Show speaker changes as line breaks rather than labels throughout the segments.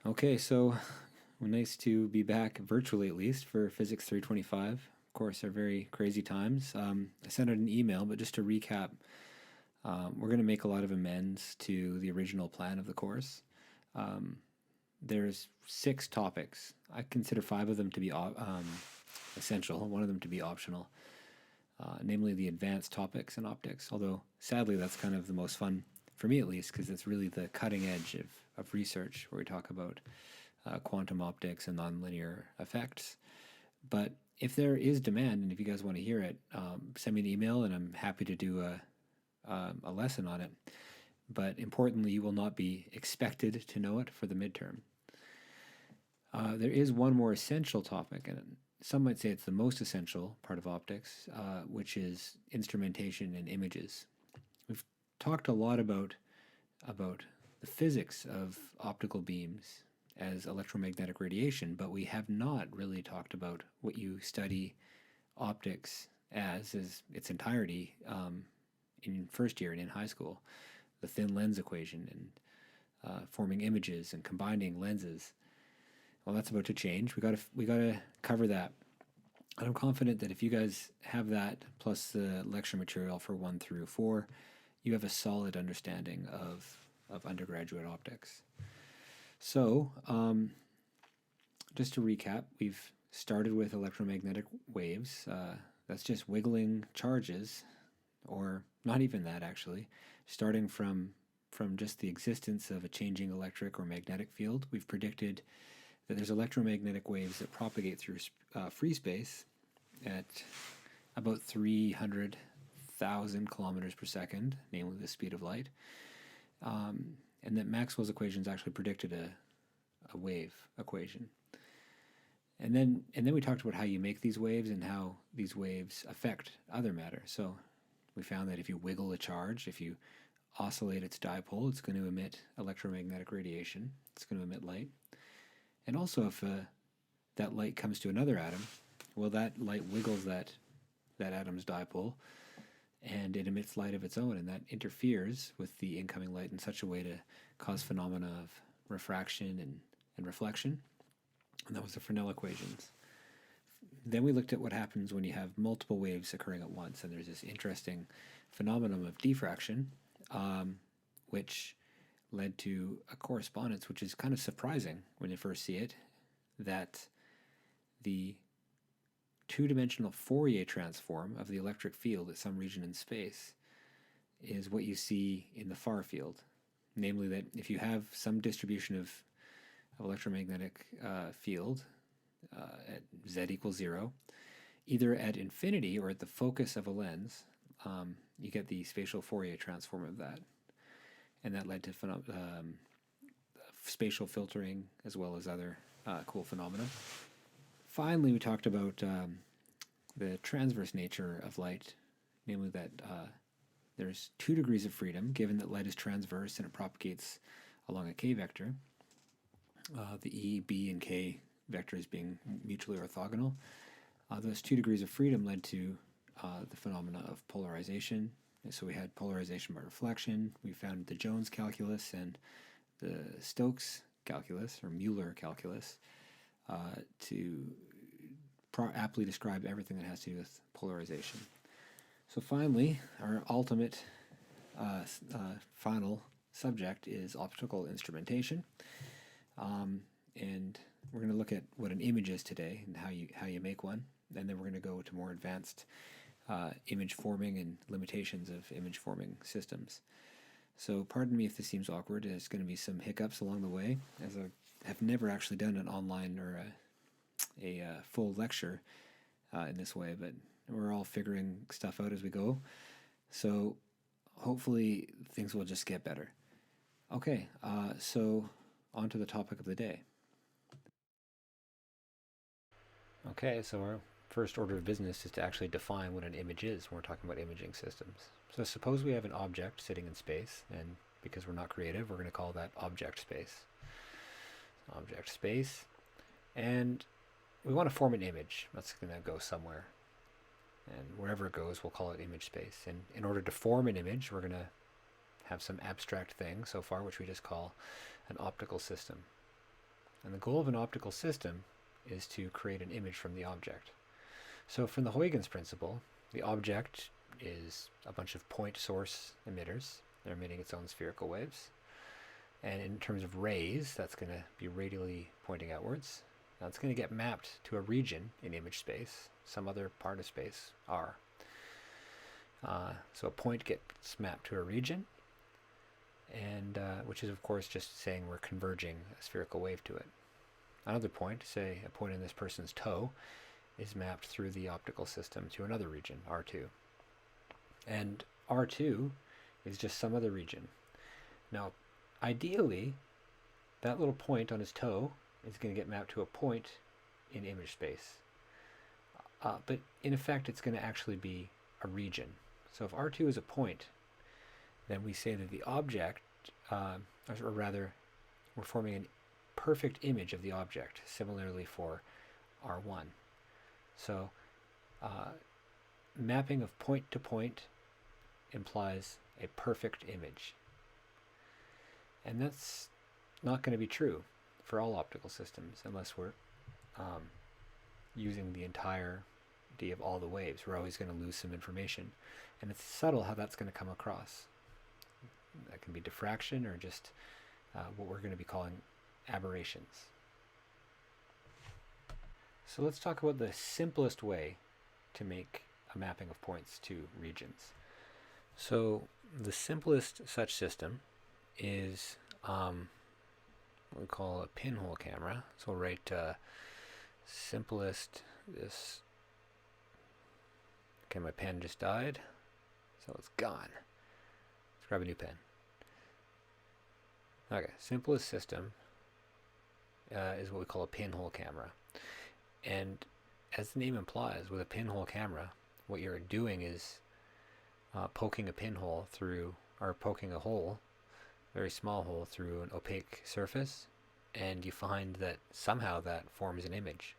Okay, so nice to be back virtually at least for Physics 325. Of course, they're very crazy times. I sent out an email, but just to recap, we're going to make a lot of amends to the original plan of the course. There's 6 topics. I consider 5 of them to be essential, and one of them to be optional, namely the advanced topics in optics. Although, sadly, that's kind of the most fun, for me at least, because it's really the cutting edge of research where we talk about quantum optics and nonlinear effects. But if there is demand, and if you guys want to hear it, send me an email, and I'm happy to do a lesson on it. But importantly, you will not be expected to know it for the midterm. There is one more essential topic, and some might say it's the most essential part of optics, which is instrumentation and images. We've talked a lot about the physics of optical beams as electromagnetic radiation, but we have not really talked about what you study optics as its entirety in first year and in high school. The thin lens equation and forming images and combining lenses. Well, that's about to change. We gotta cover that. And I'm confident that if you guys have that plus the lecture material for 1 through 4, you have a solid understanding of undergraduate optics. So, just to recap, we've started with electromagnetic waves. That's just wiggling charges, or not even that actually. Starting from just the existence of a changing electric or magnetic field, we've predicted that there's electromagnetic waves that propagate through free space at about 300,000 kilometers per second, namely the speed of light, and that Maxwell's equations actually predicted a wave equation. And then we talked about how you make these waves and how these waves affect other matter. So we found that if you wiggle a charge, if you oscillate its dipole, it's going to emit electromagnetic radiation. It's going to emit light. And also if that light comes to another atom, well, that light wiggles that atom's dipole, and it emits light of its own, and that interferes with the incoming light in such a way to cause phenomena of refraction and reflection. And that was the Fresnel equations. Then we looked at what happens when you have multiple waves occurring at once, and there's this interesting phenomenon of diffraction, which led to a correspondence, which is kind of surprising when you first see it, that the two-dimensional Fourier transform of the electric field at some region in space is what you see in the far field. Namely that if you have some distribution of electromagnetic field at z equals 0, either at infinity or at the focus of a lens, you get the spatial Fourier transform of that. And that led to spatial filtering as well as other cool phenomena. Finally, we talked about the transverse nature of light, namely that there's 2 degrees of freedom, given that light is transverse and it propagates along a k-vector, the E, B, and K vectors being mutually orthogonal. Those 2 degrees of freedom led to the phenomena of polarization. And so we had polarization by reflection. We found the Jones calculus and the Stokes calculus, or Mueller calculus, to aptly describe everything that has to do with polarization. So finally, our ultimate final subject is optical instrumentation. And we're going to look at what an image is today and how you make one. And then we're going to go to more advanced image forming and limitations of image forming systems. So pardon me if this seems awkward. There's going to be some hiccups along the way, as I have never actually done an online or a full lecture in this way, but we're all figuring stuff out as we go. So hopefully things will just get better. Okay, so on to the topic of the day. Okay, so our first order of business is to actually define what an image is when we're talking about imaging systems. So suppose we have an object sitting in space, and because we're not creative, we're going to call that object space. Object space. And we want to form an image that's going to go somewhere. And wherever it goes, we'll call it image space. And in order to form an image, we're going to have some abstract thing so far, which we just call an optical system. And the goal of an optical system is to create an image from the object. So from the Huygens principle, the object is a bunch of point source emitters. They're emitting its own spherical waves. And in terms of rays, that's going to be radially pointing outwards. Now it's going to get mapped to a region in image space, some other part of space, R. So a point gets mapped to a region, and which is of course just saying we're converging a spherical wave to it. Another point, say a point in this person's toe, is mapped through the optical system to another region, R2. And R2 is just some other region. Now, ideally, that little point on his toe is going to get mapped to a point in image space. But in effect, it's going to actually be a region. So if R2 is a point, then we say that the object, or rather, we're forming a perfect image of the object, similarly for R1. So mapping of point to point implies a perfect image. And that's not going to be true for all optical systems unless we're using the entirety of all the waves. We're always going to lose some information. And it's subtle how that's going to come across. That can be diffraction or just what we're going to be calling aberrations. So let's talk about the simplest way to make a mapping of points to regions. So the simplest such system is what we call a pinhole camera. So we'll write simplest this. Okay, my pen just died, so it's gone. Let's grab a new pen. Okay, simplest system is what we call a pinhole camera. And as the name implies, with a pinhole camera, what you're doing is poking a pinhole through, or poking a hole, very small hole through an opaque surface, and you find that somehow that forms an image.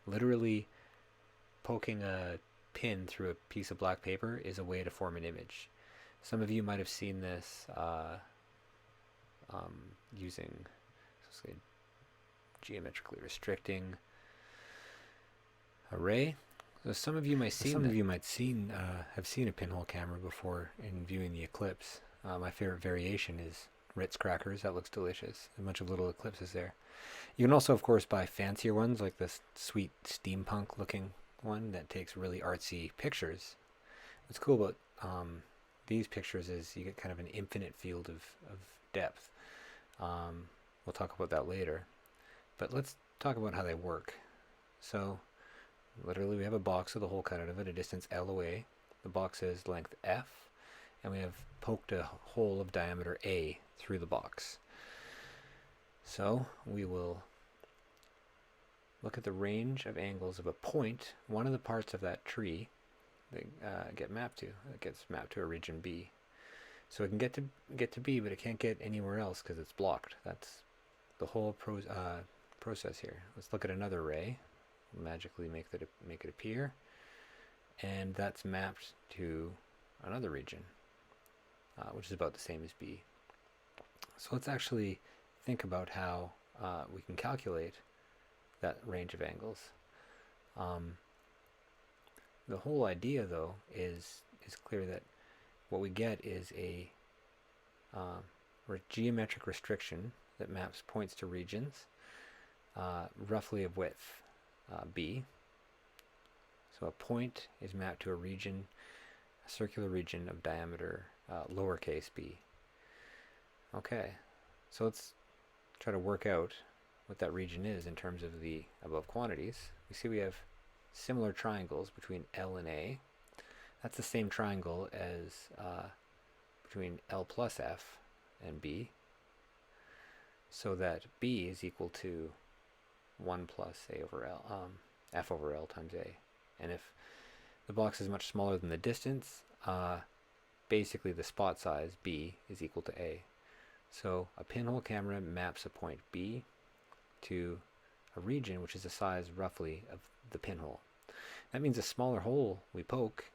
Literally poking a pin through a piece of black paper is a way to form an image. Some of you might have seen this using, say, geometrically restricting array. So some of you might have seen a pinhole camera before in viewing the eclipse. My favorite variation is Ritz crackers. That looks delicious. A bunch of little eclipses there. You can also, of course, buy fancier ones like this sweet steampunk looking one that takes really artsy pictures. What's cool about these pictures is you get kind of an infinite field of depth. We'll talk about that later. But let's talk about how they work. So literally we have a box with a hole cut out of it, a distance L away. The box is length F, and we have poked a hole of diameter A through the box. So we will look at the range of angles of a point, one of the parts of that tree that get mapped to. It gets mapped to a region B. So it can get to B, but it can't get anywhere else because it's blocked. That's the whole process here. Let's look at another ray. Magically make it appear, and that's mapped to another region, which is about the same as B. So let's actually think about how we can calculate that range of angles. The whole idea, though, is clear that what we get is a geometric restriction that maps points to regions, roughly of width B. So a point is mapped to a region, a circular region of diameter lowercase b. Okay, so let's try to work out what that region is in terms of the above quantities. We see we have similar triangles between L and A. That's the same triangle as between L plus F and B, so that B is equal to 1 plus A over L, F over L times A. And if the box is much smaller than the distance, basically the spot size B is equal to A. So a pinhole camera maps a point B to a region which is the size roughly of the pinhole. That means the smaller hole we poke,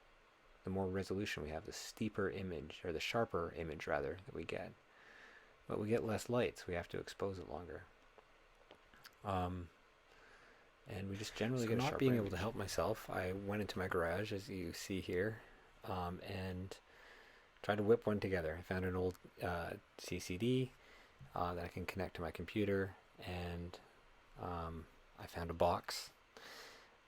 the more resolution we have, the steeper image, or the sharper image rather, that we get. But we get less light, so we have to expose it longer. And we just generally get a sharper being able to help myself, I went into my garage, as you see here, and tried to whip one together. I found an old CCD that I can connect to my computer, and I found a box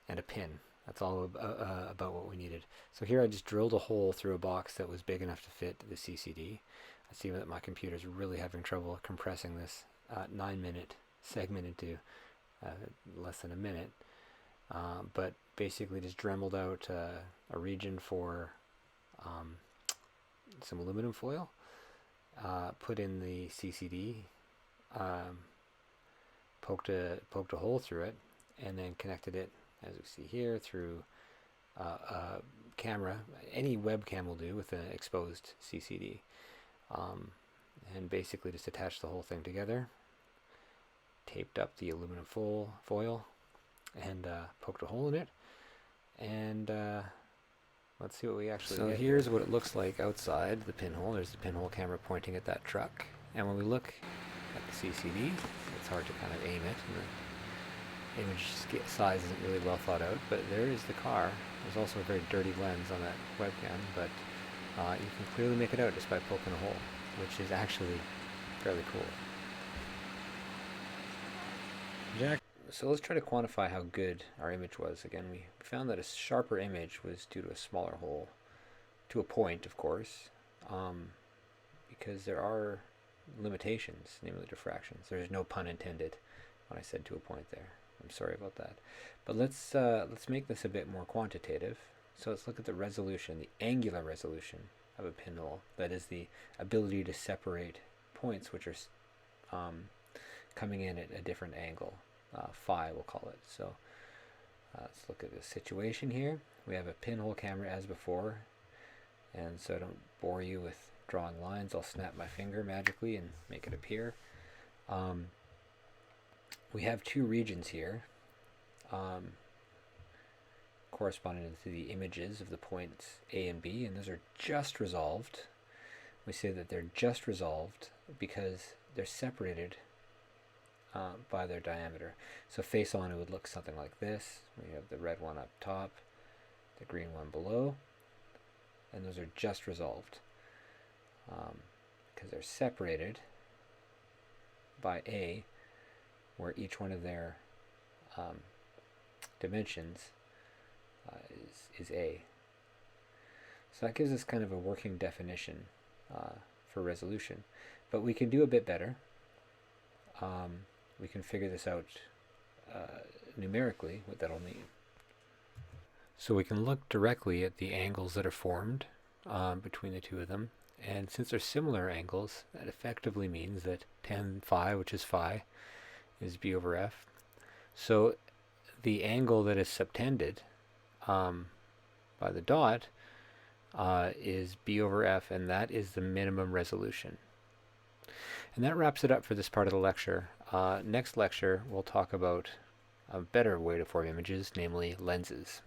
and a pin. That's all about what we needed. So here I just drilled a hole through a box that was big enough to fit the CCD. I see that my computer's really having trouble compressing this 9-minute segment into less than a minute. But basically just dremeled out a region for some aluminum foil, put in the CCD, poked a hole through it, and then connected it, as we see here, through a camera. Any webcam will do with an exposed CCD. And basically just attached the whole thing together, taped up the aluminum foil, and poked a hole in it. And let's see what we actually get. So here's what it looks like outside the pinhole. There's the pinhole camera pointing at that truck. And when we look at the CCD, it's hard to kind of aim it. And the image size isn't really well thought out, but there is the car. There's also a very dirty lens on that webcam, but you can clearly make it out just by poking a hole, which is actually fairly cool. So let's try to quantify how good our image was. Again, we found that a sharper image was due to a smaller hole, to a point, of course, because there are limitations, namely diffractions. There's no pun intended when I said to a point there. I'm sorry about that. But let's make this a bit more quantitative. So let's look at the resolution, the angular resolution of a pinhole. That is the ability to separate points which are coming in at a different angle. Phi, we'll call it. So let's look at the situation here. We have a pinhole camera as before, and so I don't bore you with drawing lines. I'll snap my finger magically and make it appear. We have two regions here, corresponding to the images of the points A and B, and those are just resolved. We say that they're just resolved because they're separated by their diameter. So face on, it would look something like this. We have the red one up top, the green one below, and those are just resolved because they're separated by A, where each one of their dimensions is A. So that gives us kind of a working definition for resolution. But we can do a bit better. We can figure this out numerically, what that'll mean. So we can look directly at the angles that are formed between the two of them. And since they're similar angles, that effectively means that tan phi, which is phi, is b over f. So the angle that is subtended by the dot is b over f, and that is the minimum resolution. And that wraps it up for this part of the lecture. Next lecture, we'll talk about a better way to form images, namely lenses.